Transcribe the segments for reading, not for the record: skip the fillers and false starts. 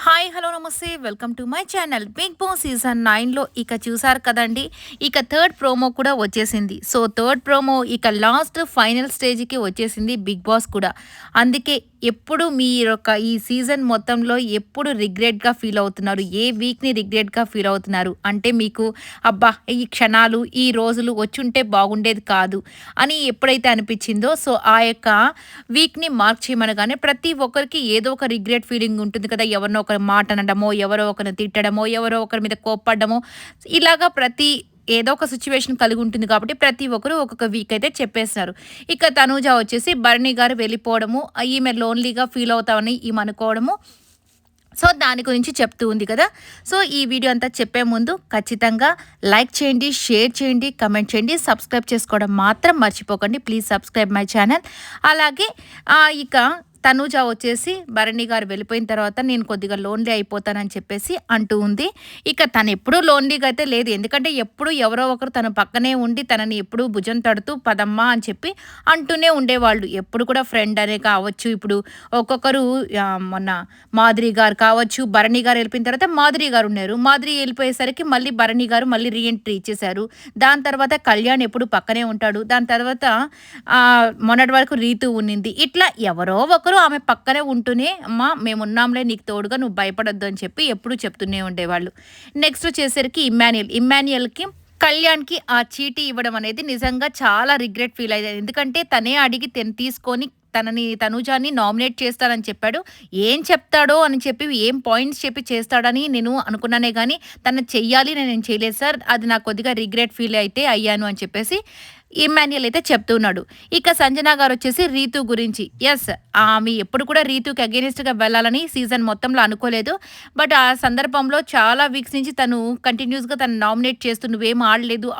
Hi hello namaste welcome to my channel. Big boss season 9లో ఇక చూసారు కదండి. ఇక థర్డ్ ప్రోమో కూడా వచ్చేసింది. సో థర్డ్ ప్రోమో ఇక లాస్ట్ ఫైనల్ స్టేజ్కి వచ్చేసింది బిగ్ బాస్ కూడా. అందుకే ఎప్పుడు మీ యొక్క ఈ సీజన్ మొత్తంలో ఎప్పుడు రిగ్రెట్గా ఫీల్ అవుతున్నారు, ఏ వీక్ని రిగ్రెట్గా ఫీల్ అవుతున్నారు అంటే మీకు అబ్బా ఈ క్షణాలు ఈ రోజులు వచ్చుంటే బాగుండేది కాదు అని ఎప్పుడైతే అనిపించిందో, సో ఆ యొక్క వీక్ని మార్క్ చేయమనగానే ప్రతి ఒక్కరికి ఏదో ఒక రిగ్రెట్ ఫీలింగ్ ఉంటుంది కదా. ఎవరినో ఒకరి మాట అనడమో, ఎవరో ఒకరిని తిట్టడమో, ఎవరో ఒకరి మీద కోప్పడ్డమో, ఇలాగా ఏదో ఒక సిచ్యువేషన్ కలిగి ఉంటుంది కాబట్టి ప్రతి ఒక్కరు ఒక్కొక్క వీక్ అయితే చెప్పేస్తున్నారు. ఇక తనూజ వచ్చేసి భరణి గారు వెళ్ళిపోవడము, ఈమె లోన్లీగా ఫీల్ అవుతామని ఈమె అనుకోవడము, సో దాని గురించి చెప్తూ ఉంది కదా. సో ఈ వీడియో అంతా చెప్పే ముందు ఖచ్చితంగా లైక్ చేయండి, షేర్ చేయండి, కమెంట్ చేయండి, సబ్స్క్రైబ్ చేసుకోవడం మాత్రం మర్చిపోకండి. Please subscribe my channel. అలాగే ఇక తనూజ వచ్చేసి భరణి గారు వెళ్ళిపోయిన తర్వాత నేను కొద్దిగా లోన్లీ అయిపోతానని చెప్పేసి అంటూ ఉంది. ఇక తను ఎప్పుడూ లోన్లీగా అయితే లేదు. ఎందుకంటే ఎప్పుడు ఎవరో ఒకరు తన పక్కనే ఉండి తనని ఎప్పుడూ భుజం తడుతూ పదమ్మా అని చెప్పి అంటూనే ఉండేవాళ్ళు. ఎప్పుడు కూడా ఫ్రెండ్ అనే కావచ్చు. ఇప్పుడు ఒక్కొక్కరు మొన్న మాధురి గారు కావచ్చు, భరణి గారు వెళ్ళిపోయిన తర్వాత మాధురి గారు ఉన్నారు. మాధురి వెళ్ళిపోయేసరికి మళ్ళీ భరణి గారు మళ్ళీ రీఎంట్రీ ఇచ్చేశారు. దాని తర్వాత కళ్యాణ్ ఎప్పుడు పక్కనే ఉంటాడు. దాని తర్వాత మొన్నటి వరకు రీతు ఉన్నింది. ఇట్లా ఎవరో ఒకరు ఆమె పక్కనే ఉంటూనే అమ్మా మేమున్నాంలే నీకు తోడుగా, నువ్వు భయపడొద్దు అని చెప్పి ఎప్పుడు చెప్తూనే ఉండేవాళ్ళు. నెక్స్ట్ వచ్చేసరికి ఇమ్మాన్యుయల్కి కళ్యాణ్కి ఆ చీటీ ఇవ్వడం అనేది నిజంగా చాలా రిగ్రెట్ ఫీల్ అయ్యారు. ఎందుకంటే తనే అడిగి తీసుకొని తనూజాని నామినేట్ చేస్తానని చెప్పాడు. ఏం చెప్తాడో అని చెప్పి ఏం పాయింట్స్ చెప్పి చేస్తాడని నేను అనుకున్నానే కానీ తను చెయ్యాలి నేను చేయలేదు సార్, అది నాకు కొద్దిగా రిగ్రెట్ ఫీల్ అయితే అయ్యాను అని చెప్పేసి ఇమ్మాన్యుయల్ అయితే చెప్తున్నాడు. ఇక సంజన గారు వచ్చేసి రీతు గురించి, ఎస్ ఆమె ఎప్పుడు కూడా రీతుకి అగేనిస్ట్గా వెళ్ళాలని సీజన్ మొత్తంలో అనుకోలేదు. బట్ ఆ సందర్భంలో చాలా వీక్స్ నుంచి తను కంటిన్యూస్గా తను నామినేట్ చేస్తూ నువ్వేం ఆడలేదు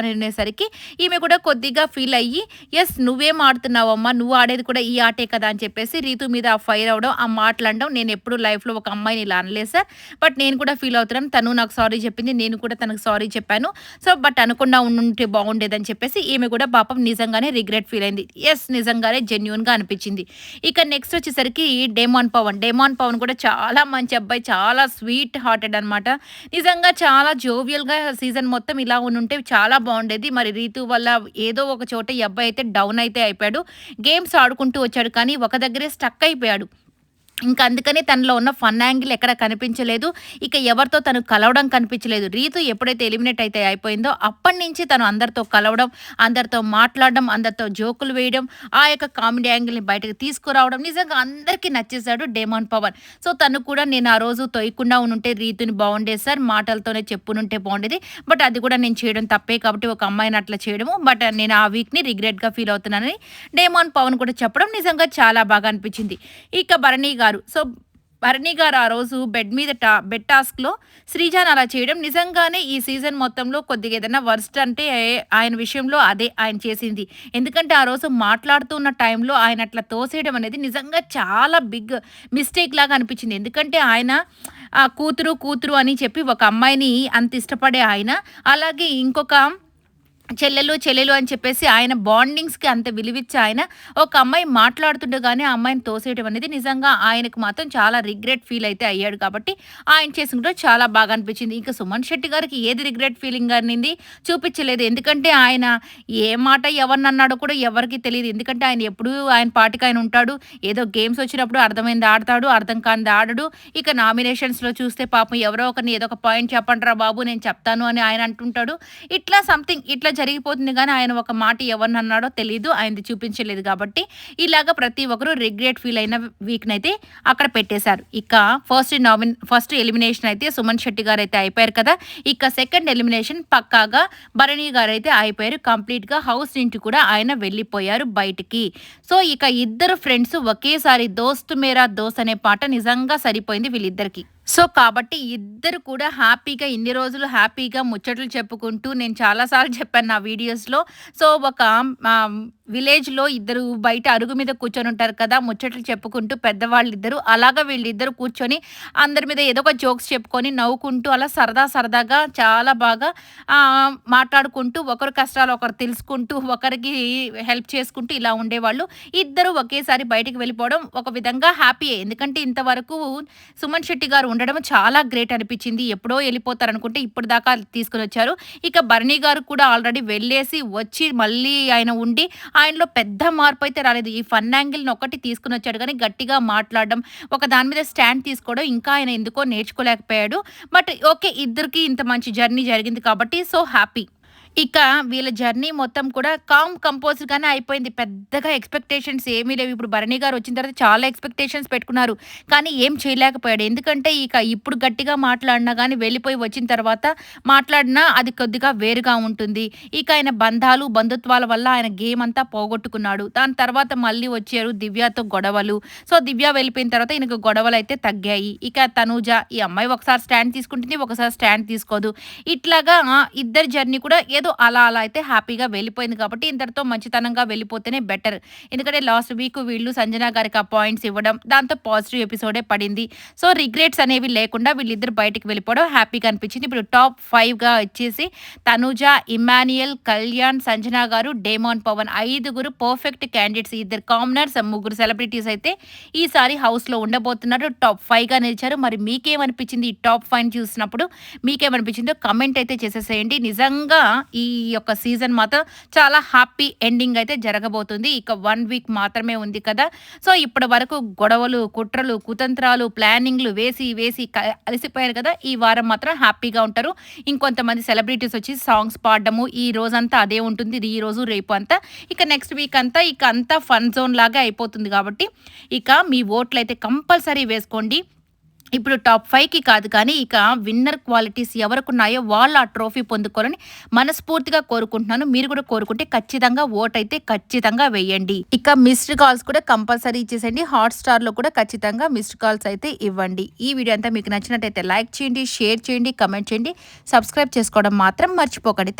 అని అనేసరికి ఈమె కూడా కొద్దిగా ఫీల్ అయ్యి ఎస్ నువ్వేం ఆడుతున్నావమ్మా, నువ్వు ఆడేది కూడా ఈ ఆటే కదా అని చెప్పేసి రీతు మీద ఫైర్ అవడం, ఆ మాట్లాడడం. నేను ఎప్పుడు లైఫ్లో ఒక అమ్మాయిని ఇలా అనలేదు సార్, బట్ నేను కూడా ఫీల్ అవుతున్నాను. తను నాకు సారీ చెప్పింది, నేను కూడా తనకు సారీ చెప్పాను. సో బట్ అనకుండా ఉంటే బాగుండేదని చెప్పేసి ఈమె కూడా పాపం నిజంగానే రిగ్రెట్ ఫీల్ అయింది. ఎస్ నిజంగానే జెన్యూన్గా అనిపించింది. ఇక నెక్స్ట్ వచ్చేసరికి డేమాన్ పవన్ కూడా చాలా మంచి అబ్బాయి, చాలా స్వీట్ హార్టెడ్ అనమాట. నిజంగా చాలా జోవియల్గా సీజన్ మొత్తం ఇలా ఉంటే చాలా బాగుండేది. మరి రీతు వల్ల ఏదో ఒక చోట ఈ అబ్బాయి అయితే డౌన్ అయితే అయిపోయాడు. గేమ్స్ ఆడుకుంటూ వచ్చాడు కానీ ఒక దగ్గరే స్టక్ అయిపోయాడు. ఇంకా అందుకని తనలో ఉన్న ఫన్ యాంగిల్ ఎక్కడ కనిపించలేదు. ఇక ఎవరితో తను కలవడం కనిపించలేదు. రీతు ఎప్పుడైతే ఎలిమినేట్ అయితే అయిపోయిందో అప్పటి నుంచి తను అందరితో కలవడం, అందరితో మాట్లాడడం, అందరితో జోకులు వేయడం, ఆ యొక్క కామెడీ యాంగిల్ని బయటకు తీసుకురావడం నిజంగా అందరికీ నచ్చేశాడు డేమాన్ పవన్. సో తను కూడా నేను ఆ రోజు తొయ్యకుండా ఉంటే రీతుని బాగుండేది సార్, మాటలతోనే చెప్పునుంటే బాగుండేది, బట్ అది కూడా నేను చేయడం తప్పే కాబట్టి ఒక అమ్మాయిని అట్లా చేయడము, బట్ నేను ఆ వీక్ని రిగ్రెట్గా ఫీల్ అవుతున్నానని డేమాన్ పవన్ కూడా చెప్పడం నిజంగా చాలా బాగా అనిపించింది. ఇక భరణి గారు, సో భరణి గారు ఆ రోజు బెడ్ టాస్క్లో శ్రీజాన్ అలా చేయడం నిజంగానే ఈ సీజన్ మొత్తంలో కొద్దిగా ఏదైనా వర్స్ట్ అంటే ఆయన విషయంలో అదే ఆయన చేసింది. ఎందుకంటే ఆ రోజు మాట్లాడుతున్న టైంలో ఆయన అట్లా తోసేయడం అనేది నిజంగా చాలా బిగ్ మిస్టేక్ లాగా అనిపించింది. ఎందుకంటే ఆయన కూతురు అని చెప్పి ఒక అమ్మాయిని అంత ఇష్టపడే ఆయన, అలాగే ఇంకొక చెల్లెలు అని చెప్పేసి ఆయన బాండింగ్స్కి అంత విలువిచ్చి ఆయన ఒక అమ్మాయి మాట్లాడుతుండగానే ఆ అమ్మాయిని తోసేయడం అనేది నిజంగా ఆయనకు మాత్రం చాలా రిగ్రెట్ ఫీల్ అయితే అయ్యాడు. కాబట్టి ఆయన చేసిన చాలా బాగా అనిపించింది. ఇంకా సుమన్ శెట్టి గారికి ఏది రిగ్రెట్ ఫీలింగ్ అనేది చూపించలేదు. ఎందుకంటే ఆయన ఏ మాట ఎవరిని అన్నాడో కూడా ఎవరికి తెలియదు. ఎందుకంటే ఆయన ఎప్పుడు ఆయన పాటికి ఆయన ఉంటాడు. ఏదో గేమ్స్ వచ్చినప్పుడు అర్థమైంది ఆడతాడు, అర్థం కానిది ఆడడు. ఇక నామినేషన్స్లో చూస్తే పాపం ఎవరో ఒకరిని ఏదో ఒక పాయింట్ చెప్పండిరా బాబు నేను చెప్తాను అని ఆయన అంటుంటాడు. ఇట్లా జరిగిపోతుంది కానీ ఆయన ఒక మాట ఎవరిని అన్నాడో తెలీదు, ఆయనది చూపించలేదు. కాబట్టి ఇలాగ ప్రతి ఒక్కరు రిగ్రెట్ ఫీల్ అయిన వీక్ని అయితే అక్కడ పెట్టేశారు. ఇక ఫస్ట్ ఎలిమినేషన్ అయితే సుమన్ శెట్టి గారు అయితే అయిపోయారు కదా. ఇక సెకండ్ ఎలిమినేషన్ పక్కాగా భరణి గారు అయితే అయిపోయారు. కంప్లీట్గా హౌస్ నుంచి కూడా ఆయన వెళ్ళిపోయారు బయటికి. సో ఇక ఇద్దరు ఫ్రెండ్స్ ఒకేసారి దోస్త్ మేరా దోస్త్ అనే పాట నిజంగా సరిపోయింది వీళ్ళిద్దరికి. సో కాబట్టి ఇద్దరు కూడా హ్యాపీగా ఇన్ని రోజులు హ్యాపీగా ముచ్చట్లు చెప్పుకుంటూ, నేను చాలాసార్లు చెప్పాను నా వీడియోస్లో, సో ఒక విలేజ్‌లో ఇద్దరు బయట అరుగు మీద కూర్చొనుంటారు కదా! ముచ్చట్లు చెప్పుకుంటూ పెద్దవాళ్ళిద్దరూ. అలాగా వీళ్ళిద్దరూ కూర్చొని అందరి మీద ఏదో ఒక జోక్స్ చెప్పుకొని, నవ్వుకుంటూ అలా సరదాగా చాలా బాగా మాట్లాడుకుంటూ, ఒకరి కష్టాలు ఒకరు తెలుసుకుంటూ, ఒకరికి హెల్ప్ చేసుకుంటూ ఇలా ఉండేవాళ్ళు. ఇద్దరు ఒకేసారి బయటికి వెళ్ళిపోవడం ఒక విధంగా హ్యాపీయే. ఎందుకంటే ఇంతవరకు సుమన్ శెట్టి గారు ఉండడం చాలా గ్రేట్ అనిపిచ్చింది. ఎప్పుడో ఎళ్ళిపోతారనుకుంటే ఇప్పటిదాకా తీసుకొనొచ్చారు. ఇక భరణి గారు కూడా ఆల్రెడీ వెళ్ళేసి వచ్చి మళ్ళీ ఆయన ఉండి ఆయనలో పెద్ద మార్పయితే రాలేదు. ఈ ఫన్ యాంగిల్‌ని ఒక్కటి తీసుకొనొచ్చాడు గానీ, గట్టిగా మాట్లాడడం, ఒక దాని మీద స్టాండ్ తీసుకోవడం ఇంకా ఆయన ఎందుకో నేర్చుకోలేకపోయాడు. But okay. ఇద్దరికీ ఇంత మంచి జర్నీ జరిగింది కాబట్టి సో హ్యాపీ. ఇక వీళ్ళ జర్నీ మొత్తం కూడా కంపోజ్డ్‌గానే అయిపోయింది. పెద్దగా ఎక్స్‌పెక్టేషన్స్ ఏమీ లేవు. ఇప్పుడు భరణి గారు వచ్చిన తర్వాత చాలా ఎక్స్‌పెక్టేషన్స్ పెట్టుకున్నారు. కానీ ఏం చేయలేకపోయాడు. ఎందుకంటే ఇక ఇప్పుడు గట్టిగా మాట్లాడినా గానీ వెళ్ళిపోయి వచ్చిన తర్వాత మాట్లాడినా అది కొద్దిగా వేరుగా ఉంటుంది. ఇక ఆయన బంధాలు, బంధుత్వాల వల్ల ఆయన గేమ్ అంతా పోగొట్టుకున్నాడు. దాని తర్వాత మళ్ళీ వచ్చారు దివ్యతో గొడవలు. సో, దివ్య వెళ్ళిపోయిన తర్వాత ఈయనకు గొడవలైతే తగ్గాయి. ఇక తనూజ ఈ అమ్మాయి ఒకసారి స్టాండ్ తీసుకుంటుంది. ఒకసారి స్టాండ్ తీసుకోదు. ఇట్లాగా ఇద్దరి జర్నీ కూడా ఏదో అలా అయితే హ్యాపీగా వెళ్ళిపోయింది కాబట్టి ఇంతటితో మంచితనంగా వెళ్ళిపోతేనే బెటర్. ఎందుకంటే లాస్ట్ వీక్ వీళ్ళు సంజన గారికి ఆ పాయింట్స్ ఇవ్వడం, దాంతో పాజిటివ్ ఎపిసోడే పడింది. సో, రిగ్రెట్స్ అనేవి లేకుండా వీళ్ళిద్దరు బయటికి వెళ్ళిపోవడం హ్యాపీగా అనిపించింది. ఇప్పుడు టాప్ 5గా వచ్చేసి తనుజ, ఇమ్మాన్యుయల్, కళ్యాణ్, సంజన గారు, డేమోన్ పవన్ 5గురు పర్ఫెక్ట్ క్యాండిడేట్స్. ఇద్దరు కామనర్స్, 3 సెలబ్రిటీస్ అయితే ఈసారి హౌస్‌లో ఉండబోతున్నారు. టాప్ 5గా నిలిచారు. మరి మీకేమనిపించింది ఈ టాప్ 5 చూసినప్పుడు? మీకేమనిపించిందో కమెంట్ అయితే చేసేసేయండి. నిజంగా ఈ యొక్క సీజన్ మాత్రం చాలా హ్యాపీ ఎండింగ్ అయితే జరగబోతుంది. ఇక 1 వీక్ మాత్రమే ఉంది కదా! సో, ఇప్పటి వరకు గొడవలు, కుట్రలు, కుతంత్రాలు, ప్లానింగ్‌లు వేసి అలసిపోయారు కదా! ఈ వారం మాత్రం హ్యాపీగా ఉంటారు. ఇంకొంతమంది సెలబ్రిటీస్ వచ్చి సాంగ్స్ పాడడము, ఈ రోజంతా అదే ఉంటుంది. ఈరోజు, రేపు అంతా. ఇక నెక్స్ట్ వీక్ అంతా అంతా ఫన్ జోన్ లాగా అయిపోతుంది కాబట్టి ఇక మీ ఓట్లయితే కంపల్సరీ వేసుకోండి. ఇప్పుడు టాప్ 5కి కాదు కానీ ఇక విన్నర్ క్వాలిటీస్ ఎవరికున్నాయో వాళ్ళు ఆ ట్రోఫీ పొందుకోవాలని మనస్ఫూర్తిగా కోరుకుంటున్నాను. మీరు కూడా కోరుకుంటే ఖచ్చితంగా ఓటైతే ఖచ్చితంగా వేయండి. ఇక మిస్డ్ కాల్స్ కూడా కంపల్సరీ ఇచ్చేసేయండి. హాట్‌స్టార్‌లో కూడా ఖచ్చితంగా మిస్డ్ కాల్స్ అయితే ఇవ్వండి. ఈ వీడియో అంతా మీకు నచ్చినట్టయితే లైక్ చేయండి, షేర్ చేయండి, కమెంట్ చేయండి. సబ్స్క్రైబ్ చేసుకోవడం మాత్రం మర్చిపోకండి.